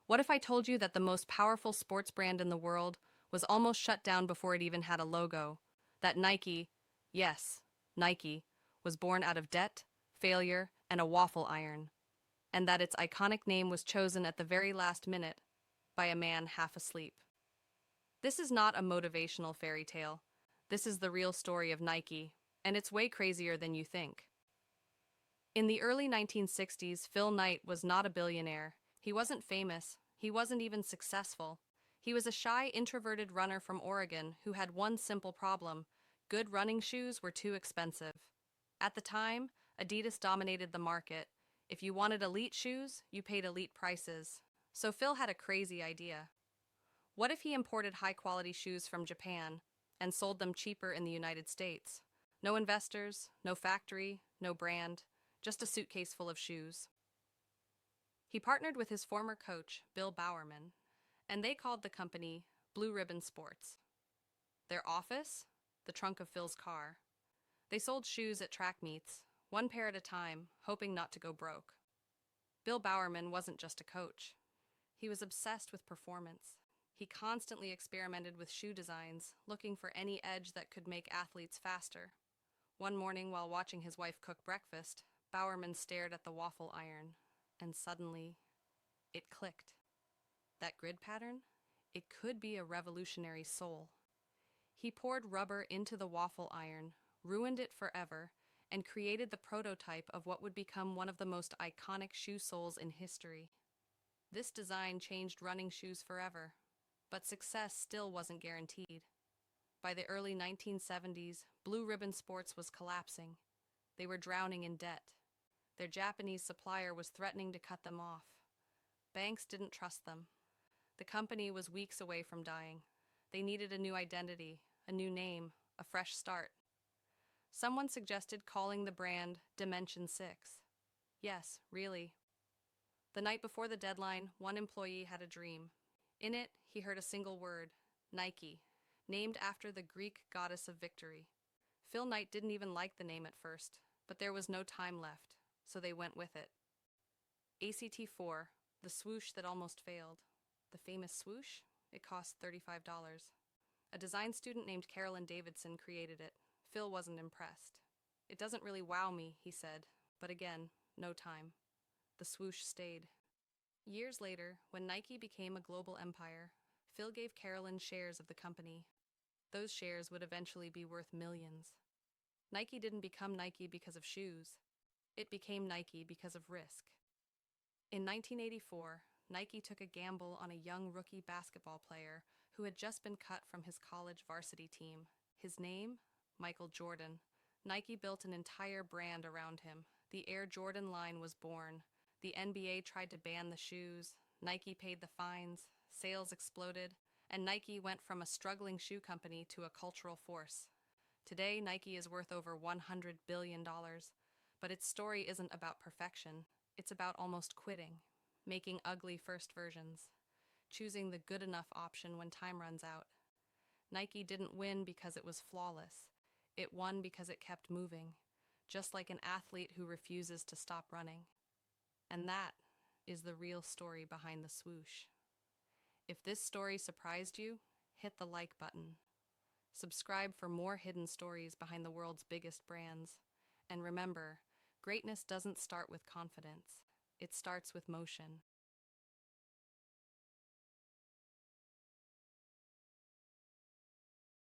What if I told you that the most powerful sports brand in the world was almost shut down before it even had a logo? That Nike, yes, Nike, was born out of debt, failure, and a waffle iron, and that its iconic name was chosen at the very last minute by a man half asleep. This is not a motivational fairy tale. This is the real story of Nike, and it's way crazier than you think. In the early 1960s, Phil Knight was not a billionaire. He wasn't famous. He wasn't even successful. He was a shy, introverted runner from Oregon who had one simple problem: good running shoes were too expensive. At the time, Adidas dominated the market. If you wanted elite shoes, you paid elite prices. So Phil had a crazy idea. What if he imported high-quality shoes from Japan and sold them cheaper in the United States? No investors, no factory, no brand, just a suitcase full of shoes. He partnered with his former coach, Bill Bowerman, and they called the company Blue Ribbon Sports. Their office? The trunk of Phil's car. They sold shoes at track meets, one pair at a time, hoping not to go broke. Bill Bowerman wasn't just a coach. He was obsessed with performance. He constantly experimented with shoe designs, looking for any edge that could make athletes faster. One morning, while watching his wife cook breakfast, Bowerman stared at the waffle iron, and suddenly, it clicked. That grid pattern? It could be a revolutionary soul. He poured rubber into the waffle iron, ruined it forever, and created the prototype of what would become one of the most iconic shoe soles in history. This design changed running shoes forever, but success still wasn't guaranteed. By the early 1970s, Blue Ribbon Sports was collapsing. They were drowning in debt. Their Japanese supplier was threatening to cut them off. Banks didn't trust them. The company was weeks away from dying. They needed a new identity, a new name, a fresh start. Someone suggested calling the brand Dimension 6. Yes, really. The night before the deadline, one employee had a dream. In it, he heard a single word: Nike, named after the Greek goddess of victory. Phil Knight didn't even like the name at first, but there was no time left, so they went with it. ACT4, the swoosh that almost failed. The famous swoosh? It cost $35. A design student named Carolyn Davidson created it. Phil wasn't impressed. "It doesn't really wow me," he said, but again, no time. The swoosh stayed. Years later, when Nike became a global empire, Phil gave Carolyn shares of the company. Those shares would eventually be worth millions. Nike didn't become Nike because of shoes. It became Nike because of risk. In 1984, Nike took a gamble on a young rookie basketball player who had just been cut from his college varsity team. His name? Michael Jordan. Nike built an entire brand around him. The Air Jordan line was born. The NBA tried to ban the shoes. Nike paid the fines. Sales exploded. And Nike went from a struggling shoe company to a cultural force. Today, Nike is worth over $100 billion. But its story isn't about perfection. It's about almost quitting, making ugly first versions, choosing the good enough option when time runs out. Nike didn't win because it was flawless. It won because it kept moving, just like an athlete who refuses to stop running. And that is the real story behind the swoosh. If this story surprised you, hit the like button. Subscribe for more hidden stories behind the world's biggest brands. And remember, greatness doesn't start with confidence. It starts with motion.